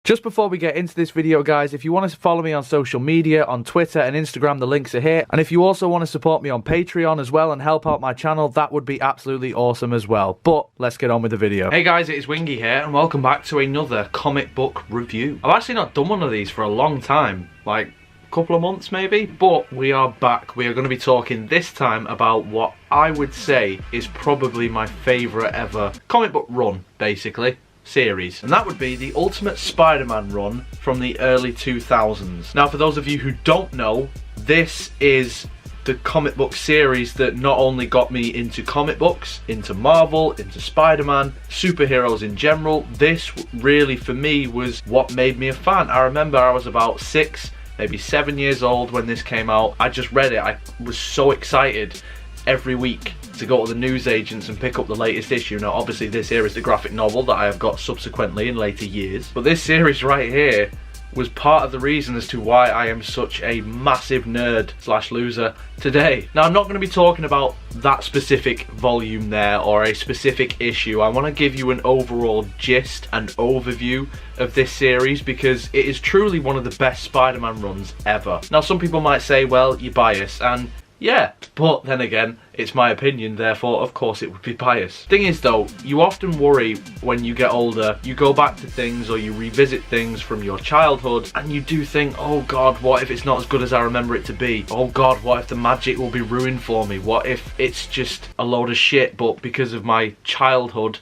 Just before we get into this video, guys, if you want to follow me on social media, on Twitter and Instagram, the links are here. And if you also want to support me on Patreon as well and help out my channel, that would be absolutely awesome as well. But let's get on with the video. Hey guys, it is Wingy here and welcome back to another comic book review. I've actually not done one of these for a long time, like a couple of months maybe, but we are back. We are going to be talking this time about what I would say is probably my favourite ever comic book run, basically. Series, and that would be the Ultimate Spider-Man run from the early 2000s. Now, for those of you who don't know, this is the comic book series that not only got me into comic books, into Marvel, into Spider-Man, superheroes in general. This really, for me, was what made me a fan. I remember I was about 6, maybe 7 years old when this came out. I just read it. I was so excited every week to go to the newsagents and pick up the latest issue. Now obviously this here is the graphic novel that I have got subsequently in later years, but this series right here was part of the reason as to why I am such a massive nerd slash loser today. Now I'm not going to be talking about that specific volume there or a specific issue. I want to give you an overall gist and overview of this series because it is truly one of the best Spider-Man runs ever. Now some people might say, well, you're biased, and yeah, but then again, it's my opinion, therefore of course it would be biased. Thing is though, you often worry when you get older, you go back to things or you revisit things from your childhood and you do think, oh god, what if it's not as good as I remember it to be? Oh god, what if the magic will be ruined for me? What if it's just a load of shit, but because of my childhood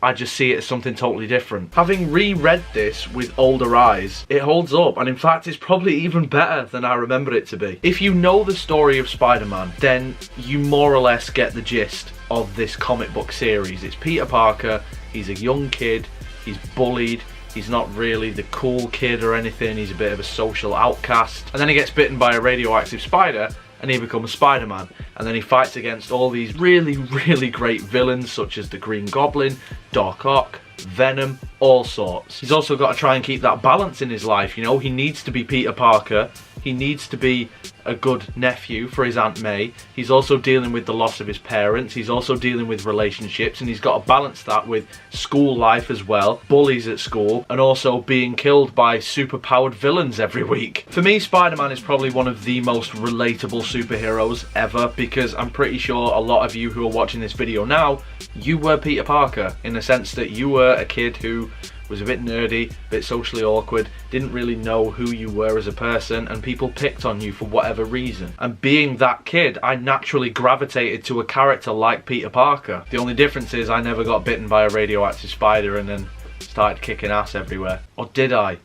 I just see it as something totally different. Having reread this with older eyes, it holds up, and in fact it's probably even better than I remember it to be. If you know the story of Spider-Man, then you more or less get the gist of this comic book series. It's Peter Parker, he's a young kid, he's bullied, he's not really the cool kid or anything, he's a bit of a social outcast, and then he gets bitten by a radioactive spider and he becomes Spider-Man, and then he fights against all these really great villains such as the Green Goblin, Doc Ock, Venom, all sorts. He's also got to try and keep that balance in his life, you know. He needs to be Peter Parker, he needs to be a good nephew for his Aunt May, he's also dealing with the loss of his parents, he's also dealing with relationships, and he's got to balance that with school life as well, bullies at school, and also being killed by super-powered villains every week. For me, Spider-Man is probably one of the most relatable superheroes ever, because I'm pretty sure a lot of you who are watching this video now, you were Peter Parker, in the sense that you were a kid who was a bit nerdy, a bit socially awkward, didn't really know who you were as a person, and people picked on you for whatever reason. And being that kid, I naturally gravitated to a character like Peter Parker. The only difference is I never got bitten by a radioactive spider and then started kicking ass everywhere. Or did I?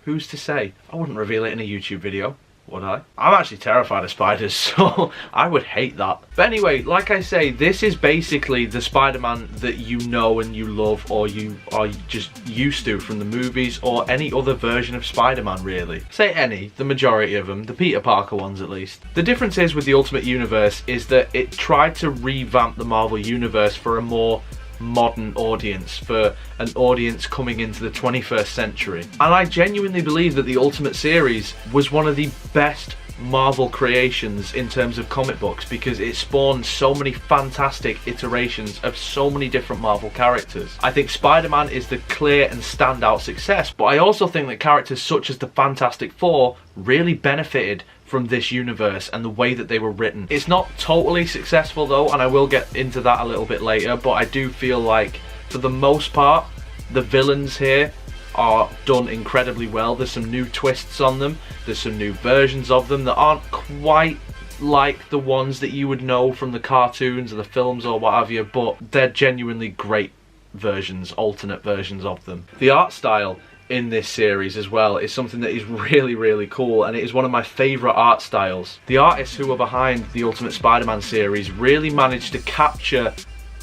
Who's to say? I wouldn't reveal it in a YouTube video, would I? I'm actually terrified of spiders, so I would hate that. But anyway, like I say, this is basically the Spider-Man that you know and you love, or you are just used to from the movies or any other version of Spider-Man, really. Say any, the majority of them, the Peter Parker ones at least. The difference is with the Ultimate Universe is that it tried to revamp the Marvel Universe for a more modern audience, for an audience coming into the 21st century. And I genuinely believe that the Ultimate series was one of the best Marvel creations in terms of comic books, because it spawned so many fantastic iterations of so many different Marvel characters. I think Spider-Man is the clear and standout success, but I also think that characters such as the Fantastic Four really benefited from this universe and the way that they were written. It's not totally successful though, and I will get into that a little bit later, but I do feel like for the most part the villains here are done incredibly well. There's some new twists on them, there's some new versions of them that aren't quite like the ones that you would know from the cartoons or the films or what have you, but they're genuinely great versions, alternate versions of them. The art style in this series as well is something that is really cool, and it is one of my favourite art styles. The artists who are behind the Ultimate Spider-Man series really managed to capture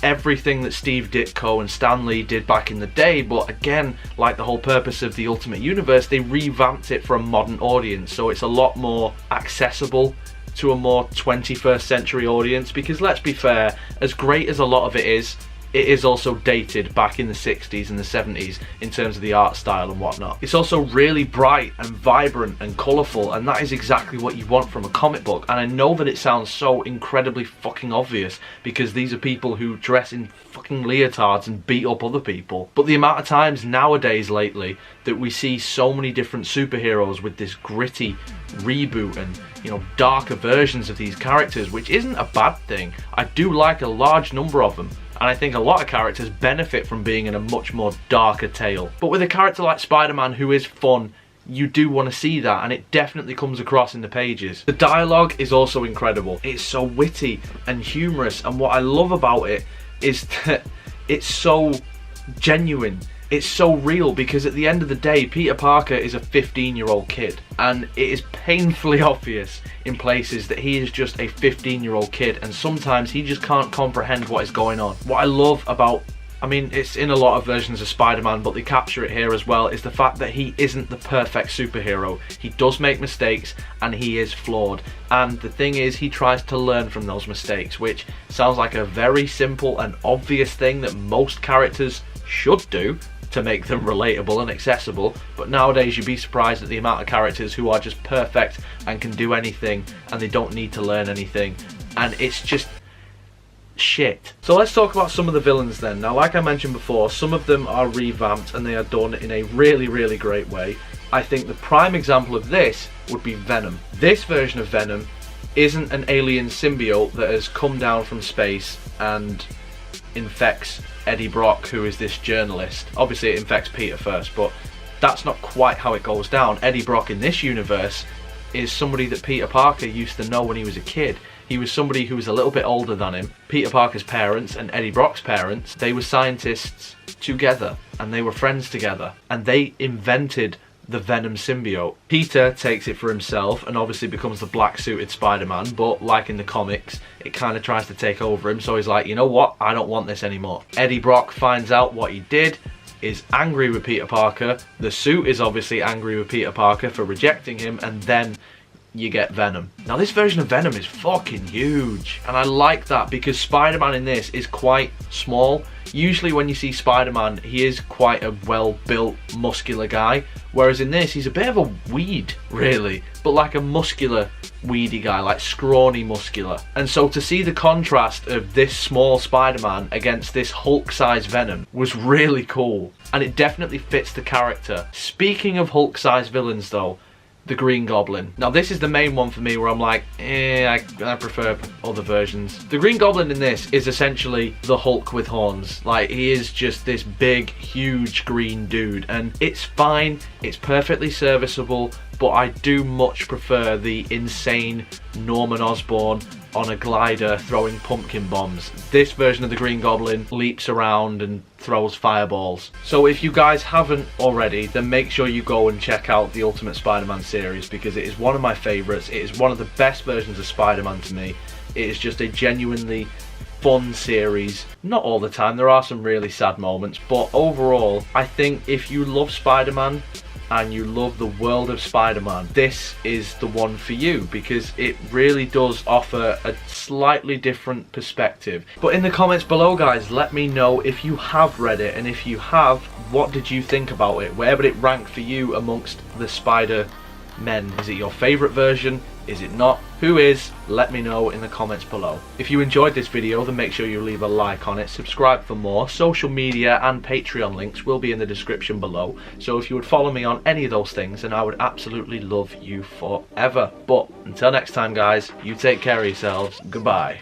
everything that Steve Ditko and Stan Lee did back in the day, but again, like the whole purpose of the Ultimate Universe, they revamped it for a modern audience, so it's a lot more accessible to a more 21st century audience. Because let's be fair, as great as a lot of it is, it is also dated back in the 60s and the 70s in terms of the art style and whatnot. It's also really bright and vibrant and colourful, and that is exactly what you want from a comic book. And I know that it sounds so incredibly fucking obvious because these are people who dress in fucking leotards and beat up other people, but the amount of times nowadays lately that we see so many different superheroes with this gritty reboot and, you know, darker versions of these characters, which isn't a bad thing. I do like a large number of them, and I think a lot of characters benefit from being in a much more darker tale. But with a character like Spider-Man who is fun, you do want to see that, and it definitely comes across in the pages. The dialogue is also incredible. It's so witty and humorous, and what I love about it is that it's so genuine. It's so real, because at the end of the day, Peter Parker is a 15-year-old kid, and it is painfully obvious in places that he is just a 15-year-old kid, and sometimes he just can't comprehend what is going on. What I love about, I mean, it's in a lot of versions of Spider-Man, but they capture it here as well, is the fact that he isn't the perfect superhero. He does make mistakes, and he is flawed. And the thing is, he tries to learn from those mistakes, which sounds like a very simple and obvious thing that most characters should do to make them relatable and accessible, but nowadays you'd be surprised at the amount of characters who are just perfect and can do anything and they don't need to learn anything, and it's just shit. So let's talk about some of the villains then. Now, like I mentioned before, some of them are revamped and they are done in a really, really great way. I think the prime example of this would be Venom. This version of Venom isn't an alien symbiote that has come down from space and infects Eddie Brock, who is this journalist. Obviously it infects Peter first, but that's not quite how it goes down. Eddie Brock in this universe is somebody that Peter Parker used to know when he was a kid. He was somebody who was a little bit older than him. Peter Parker's parents and Eddie Brock's parents, they were scientists together and they were friends together, and they invented the Venom symbiote. Peter takes it for himself and obviously becomes the black suited Spider-Man, but like in the comics, it kind of tries to take over him, so he's like, you know what, I don't want this anymore. Eddie Brock finds out what he did, is angry with Peter Parker, the suit is obviously angry with Peter Parker for rejecting him, and then you get Venom. Now this version of Venom is fucking huge, and I like that because Spider-Man in this is quite small. Usually when you see Spider-Man, he is quite a well-built, muscular guy, whereas in this, he's a bit of a weed, really, but like a muscular, weedy guy, like scrawny muscular. And so to see the contrast of this small Spider-Man against this Hulk-sized Venom was really cool, and it definitely fits the character. Speaking of Hulk-sized villains though, the Green Goblin. Now this is the main one for me where I'm like, I prefer other versions. The Green Goblin in this is essentially the Hulk with horns. Like, he is just this big, huge green dude, and it's fine, it's perfectly serviceable, but I do much prefer the insane Norman Osborn on a glider throwing pumpkin bombs. This version of the Green Goblin leaps around and throws fireballs. So if you guys haven't already, then make sure you go and check out the Ultimate Spider-Man series, because it is one of my favourites. It is one of the best versions of Spider-Man to me. It is just a genuinely fun series. Not all the time, there are some really sad moments, but overall, I think if you love Spider-Man and you love the world of Spider-Man, this is the one for you, because it really does offer a slightly different perspective. But in the comments below, guys, let me know if you have read it, and if you have, what did you think about it? Where would it rank for you amongst the Spider-Men? Is it your favourite version? Is it not? Who is? Let me know in the comments below. If you enjoyed this video, then make sure you leave a like on it, subscribe for more. Social media and Patreon links will be in the description below, so if you would follow me on any of those things, then I would absolutely love you forever. But until next time, guys, you take care of yourselves. Goodbye.